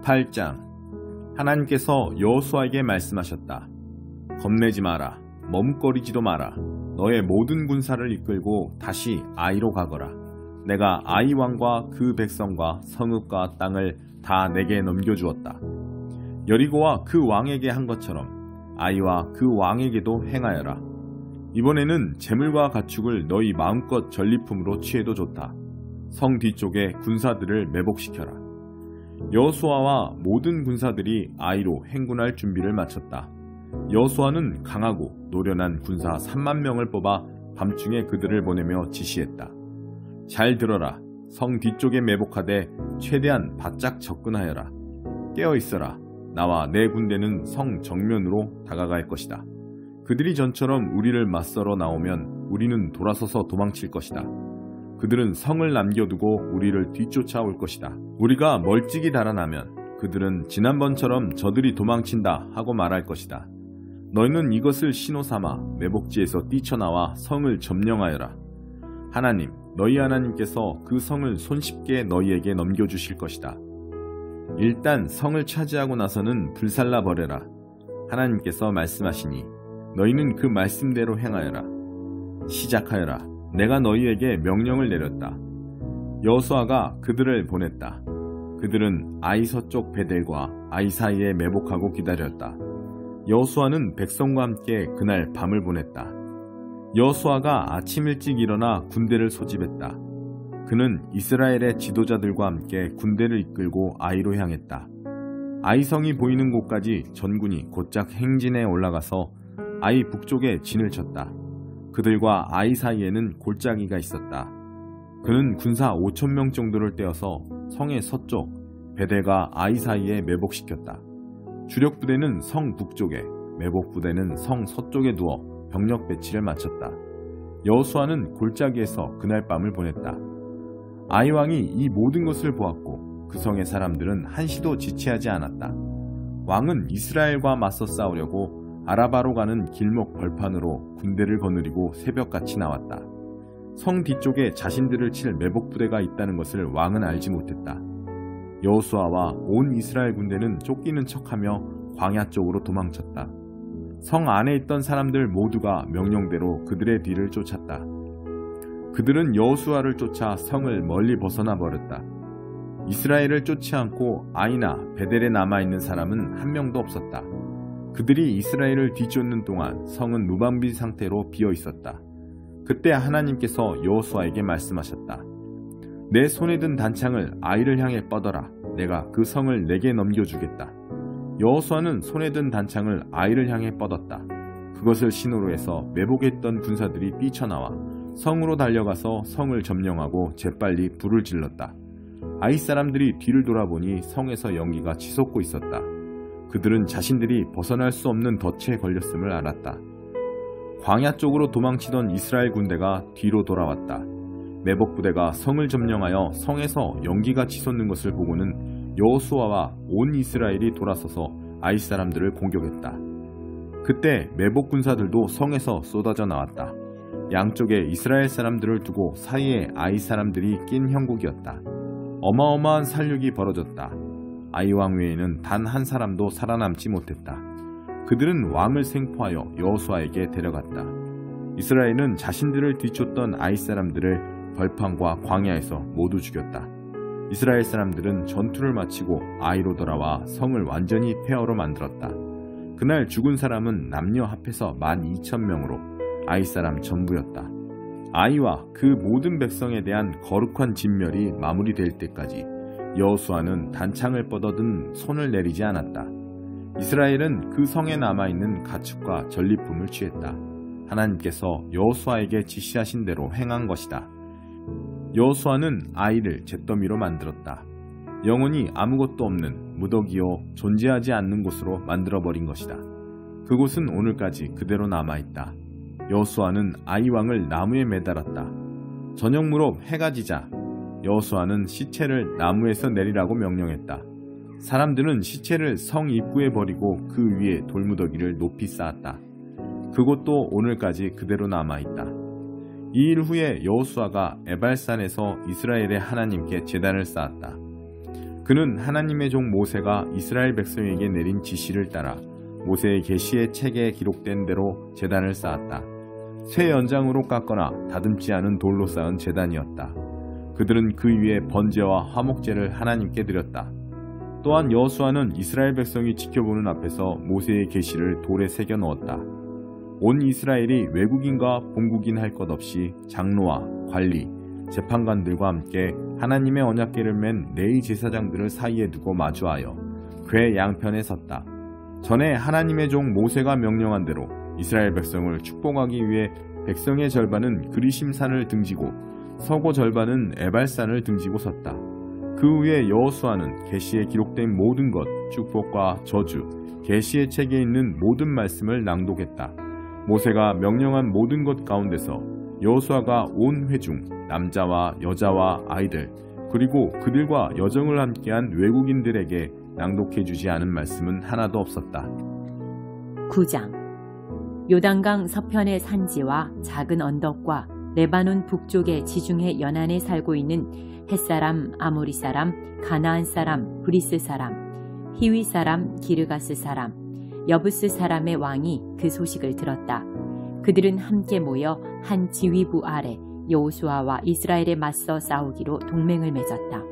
8장. 하나님께서 여호수아에게 말씀하셨다. 겁내지 마라. 머뭇거리지도 마라. 너의 모든 군사를 이끌고 다시 아이로 가거라. 내가 아이 왕과 그 백성과 성읍과 땅을 다 내게 넘겨주었다. 여리고와 그 왕에게 한 것처럼 아이와 그 왕에게도 행하여라. 이번에는 재물과 가축을 너희 마음껏 전리품으로 취해도 좋다. 성 뒤쪽에 군사들을 매복시켜라. 여호수아와 모든 군사들이 아이로 행군할 준비를 마쳤다. 여호수아는 강하고 노련한 군사 3만 명을 뽑아 밤중에 그들을 보내며 지시했다. 잘 들어라. 성 뒤쪽에 매복하되 최대한 바짝 접근하여라. 깨어있어라. 나와 내 군대는 성 정면으로 다가갈 것이다. 그들이 전처럼 우리를 맞서러 나오면 우리는 돌아서서 도망칠 것이다. 그들은 성을 남겨두고 우리를 뒤쫓아올 것이다. 우리가 멀찍이 달아나면 그들은 지난번처럼 저들이 도망친다 하고 말할 것이다. 너희는 이것을 신호삼아 매복지에서 뛰쳐나와 성을 점령하여라. 하나님, 너희 하나님께서 그 성을 손쉽게 너희에게 넘겨주실 것이다. 일단 성을 차지하고 나서는 불살라 버려라. 하나님께서 말씀하시니 너희는 그 말씀대로 행하여라. 시작하여라. 내가 너희에게 명령을 내렸다. 여호수아가 그들을 보냈다. 그들은 아이 서쪽 베델과 아이 사이에 매복하고 기다렸다. 여호수아는 백성과 함께 그날 밤을 보냈다. 여호수아가 아침 일찍 일어나 군대를 소집했다. 그는 이스라엘의 지도자들과 함께 군대를 이끌고 아이로 향했다. 아이성이 보이는 곳까지 전군이 곧장 행진에 올라가서 아이 북쪽에 진을 쳤다. 그들과 아이 사이에는 골짜기가 있었다. 그는 군사 5,000명 정도를 떼어서 성의 서쪽 베델과 아이 사이에 매복시켰다. 주력 부대는 성 북쪽에, 매복 부대는 성 서쪽에 두어 병력 배치를 마쳤다. 여호수아는 골짜기에서 그날 밤을 보냈다. 아이 왕이 이 모든 것을 보았고 그 성의 사람들은 한시도 지체하지 않았다. 왕은 이스라엘과 맞서 싸우려고 아라바로 가는 길목 벌판으로 군대를 거느리고 새벽같이 나왔다. 성 뒤쪽에 자신들을 칠 매복부대가 있다는 것을 왕은 알지 못했다. 여호수아와 온 이스라엘 군대는 쫓기는 척하며 광야 쪽으로 도망쳤다. 성 안에 있던 사람들 모두가 명령대로 그들의 뒤를 쫓았다. 그들은 여호수아를 쫓아 성을 멀리 벗어나 버렸다. 이스라엘을 쫓지 않고 아이나 베델에 남아있는 사람은 한 명도 없었다. 그들이 이스라엘을 뒤쫓는 동안 성은 무방비 상태로 비어 있었다. 그때 하나님께서 여호수아에게 말씀하셨다. 내 손에 든 단창을 아이를 향해 뻗어라. 내가 그 성을 내게 넘겨주겠다. 여호수아는 손에 든 단창을 아이를 향해 뻗었다. 그것을 신호로 해서 매복했던 군사들이 뛰쳐나와 성으로 달려가서 성을 점령하고 재빨리 불을 질렀다. 아이 사람들이 뒤를 돌아보니 성에서 연기가 치솟고 있었다. 그들은 자신들이 벗어날 수 없는 덫에 걸렸음을 알았다. 광야 쪽으로 도망치던 이스라엘 군대가 뒤로 돌아왔다. 매복부대가 성을 점령하여 성에서 연기가 치솟는 것을 보고는 여호수아와 온 이스라엘이 돌아서서 아이 사람들을 공격했다. 그때 매복 군사들도 성에서 쏟아져 나왔다. 양쪽에 이스라엘 사람들을 두고 사이에 아이 사람들이 낀 형국이었다. 어마어마한 살육이 벌어졌다. 아이 왕 외에는 단 한 사람도 살아남지 못했다. 그들은 왕을 생포하여 여호수아에게 데려갔다. 이스라엘은 자신들을 뒤쫓던 아이 사람들을 벌판과 광야에서 모두 죽였다. 이스라엘 사람들은 전투를 마치고 아이로 돌아와 성을 완전히 폐허로 만들었다. 그날 죽은 사람은 남녀 합해서 12,000명으로 아이 사람 전부였다. 아이와 그 모든 백성에 대한 거룩한 진멸이 마무리될 때까지 여호수아는 단창을 뻗어든 손을 내리지 않았다. 이스라엘은 그 성에 남아있는 가축과 전리품을 취했다. 하나님께서 여호수아에게 지시하신 대로 행한 것이다. 여호수아는 아이를 잿더미로 만들었다. 영원히 아무것도 없는 무더기요 존재하지 않는 곳으로 만들어버린 것이다. 그곳은 오늘까지 그대로 남아있다. 여호수아는 아이 왕을 나무에 매달았다. 저녁 무렵 해가 지자 여호수아는 시체를 나무에서 내리라고 명령했다. 사람들은 시체를 성 입구에 버리고 그 위에 돌무더기를 높이 쌓았다. 그곳도 오늘까지 그대로 남아있다. 이 일 후에 여호수아가 에발산에서 이스라엘의 하나님께 제단을 쌓았다. 그는 하나님의 종 모세가 이스라엘 백성에게 내린 지시를 따라 모세의 계시의 책에 기록된 대로 제단을 쌓았다. 쇠 연장으로 깎거나 다듬지 않은 돌로 쌓은 제단이었다. 그들은 그 위에 번제와 화목제를 하나님께 드렸다. 또한 여호수아는 이스라엘 백성이 지켜보는 앞에서 모세의 계시를 돌에 새겨 넣었다. 온 이스라엘이 외국인과 본국인 할 것 없이 장로와 관리, 재판관들과 함께 하나님의 언약궤를 맨 레위 제사장들을 사이에 두고 마주하여 궤 양편에 섰다. 전에 하나님의 종 모세가 명령한 대로 이스라엘 백성을 축복하기 위해 백성의 절반은 그리심산을 등지고 서고 절반은 에발산을 등지고 섰다. 그 후에 여호수아는 계시에 기록된 모든 것, 축복과 저주, 계시의 책에 있는 모든 말씀을 낭독했다. 모세가 명령한 모든 것 가운데서 여호수아가 온 회중, 남자와 여자와 아이들, 그리고 그들과 여정을 함께한 외국인들에게 낭독해주지 않은 말씀은 하나도 없었다. 9장. 요단강 서편의 산지와 작은 언덕과 레바논 북쪽의 지중해 연안에 살고 있는 헷사람, 아모리 사람, 가나안 사람, 브리스 사람, 히위 사람, 기르가스 사람, 여부스 사람의 왕이 그 소식을 들었다. 그들은 함께 모여 한 지휘부 아래 여호수아와 이스라엘에 맞서 싸우기로 동맹을 맺었다.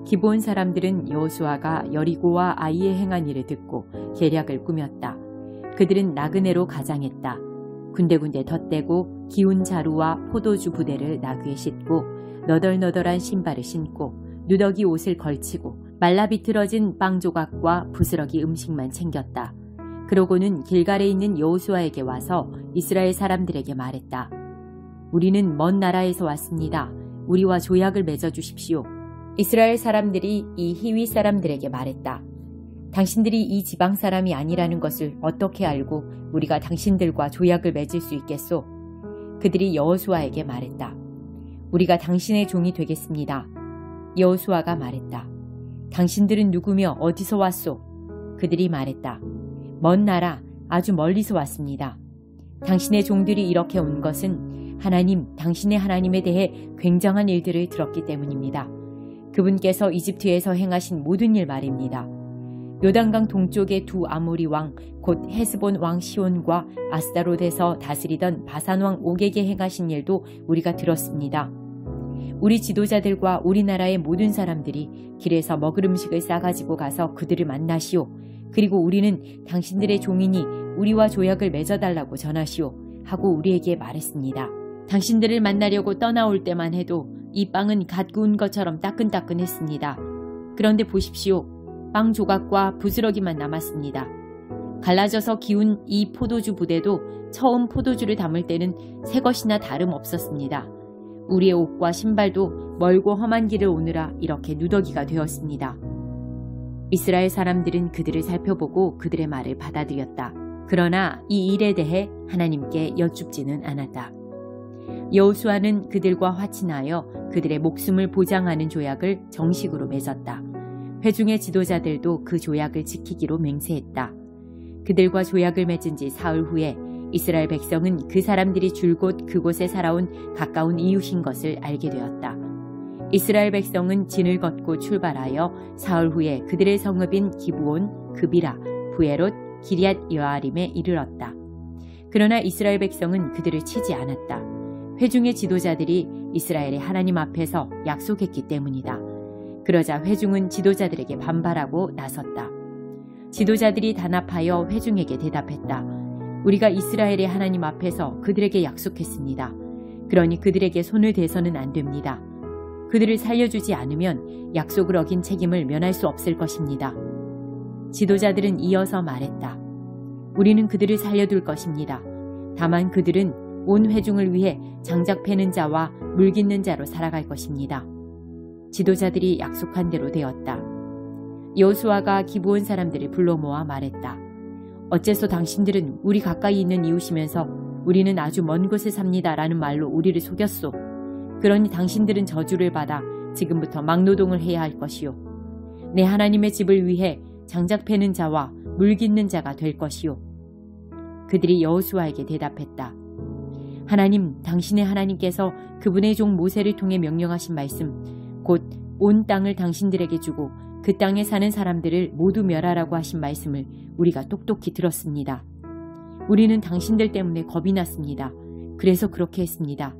기브온 사람들은 여호수아가 여리고와 아이에 행한 일을 듣고 계략을 꾸몄다. 그들은 나그네로 가장했다. 군데군데 덧대고 기운 자루와 포도주 부대를 나귀에 싣고 너덜너덜한 신발을 신고 누더기 옷을 걸치고 말라 비틀어진 빵 조각과 부스러기 음식만 챙겼다. 그러고는 길갈에 있는 여호수아에게 와서 이스라엘 사람들에게 말했다. 우리는 먼 나라에서 왔습니다. 우리와 조약을 맺어주십시오. 이스라엘 사람들이 이 히위 사람들에게 말했다. 당신들이 이 지방 사람이 아니라는 것을 어떻게 알고 우리가 당신들과 조약을 맺을 수 있겠소? 그들이 여호수아에게 말했다. 우리가 당신의 종이 되겠습니다. 여호수아가 말했다. 당신들은 누구며 어디서 왔소? 그들이 말했다. 먼 나라, 아주 멀리서 왔습니다. 당신의 종들이 이렇게 온 것은 하나님, 당신의 하나님에 대해 굉장한 일들을 들었기 때문입니다. 그분께서 이집트에서 행하신 모든 일 말입니다. 요단강 동쪽의 두 아모리 왕, 곧 헤스본 왕 시온과 아스다롯에서 다스리던 바산 왕 옥에게 행하신 일도 우리가 들었습니다. 우리 지도자들과 우리나라의 모든 사람들이 길에서 먹을 음식을 싸가지고 가서 그들을 만나시오. 그리고 우리는 당신들의 종이니 우리와 조약을 맺어달라고 전하시오. 하고 우리에게 말했습니다. 당신들을 만나려고 떠나올 때만 해도 이 빵은 갓 구운 것처럼 따끈따끈했습니다. 그런데 보십시오. 빵 조각과 부스러기만 남았습니다. 갈라져서 기운 이 포도주 부대도 처음 포도주를 담을 때는 새 것이나 다름없었습니다. 우리의 옷과 신발도 멀고 험한 길을 오느라 이렇게 누더기가 되었습니다. 이스라엘 사람들은 그들을 살펴보고 그들의 말을 받아들였다. 그러나 이 일에 대해 하나님께 여쭙지는 않았다. 여호수아는 그들과 화친하여 그들의 목숨을 보장하는 조약을 정식으로 맺었다. 회중의 지도자들도 그 조약을 지키기로 맹세했다. 그들과 조약을 맺은 지 사흘 후에 이스라엘 백성은 그 사람들이 줄곧 그곳에 살아온 가까운 이웃인 것을 알게 되었다. 이스라엘 백성은 진을 걷고 출발하여 사흘 후에 그들의 성읍인 기브온, 그비라, 부에롯, 기리앗 여아림에 이르렀다. 그러나 이스라엘 백성은 그들을 치지 않았다. 회중의 지도자들이 이스라엘의 하나님 앞에서 약속했기 때문이다. 그러자 회중은 지도자들에게 반발하고 나섰다. 지도자들이 단합하여 회중에게 대답했다. 우리가 이스라엘의 하나님 앞에서 그들에게 약속했습니다. 그러니 그들에게 손을 대서는 안 됩니다. 그들을 살려주지 않으면 약속을 어긴 책임을 면할 수 없을 것입니다. 지도자들은 이어서 말했다. 우리는 그들을 살려둘 것입니다. 다만 그들은 온 회중을 위해 장작 패는 자와 물 깃는 자로 살아갈 것입니다. 지도자들이 약속한 대로 되었다. 여호수아가 기브온 사람들을 불러 모아 말했다. 어째서 당신들은 우리 가까이 있는 이웃이면서 우리는 아주 먼 곳에 삽니다라는 말로 우리를 속였소. 그러니 당신들은 저주를 받아 지금부터 막노동을 해야 할 것이요. 내 하나님의 집을 위해 장작 패는 자와 물 깃는 자가 될 것이요. 그들이 여호수아에게 대답했다. 하나님, 당신의 하나님께서 그분의 종 모세를 통해 명령하신 말씀, 곧 온 땅을 당신들에게 주고 그 땅에 사는 사람들을 모두 멸하라고 하신 말씀을 우리가 똑똑히 들었습니다. 우리는 당신들 때문에 겁이 났습니다. 그래서 그렇게 했습니다.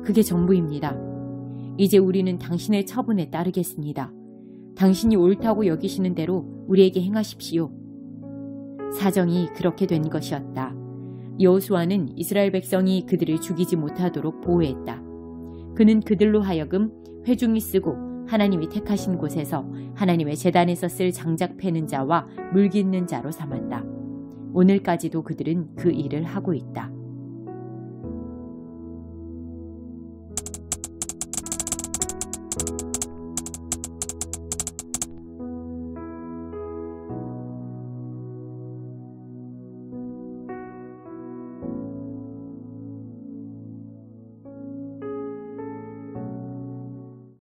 그게 전부입니다. 이제 우리는 당신의 처분에 따르겠습니다. 당신이 옳다고 여기시는 대로 우리에게 행하십시오. 사정이 그렇게 된 것이었다. 여호수아는 이스라엘 백성이 그들을 죽이지 못하도록 보호했다. 그는 그들로 하여금 회중이 쓰고 하나님이 택하신 곳에서 하나님의 제단에서 쓸 장작 패는 자와 물 깃는 자로 삼았다. 오늘까지도 그들은 그 일을 하고 있다.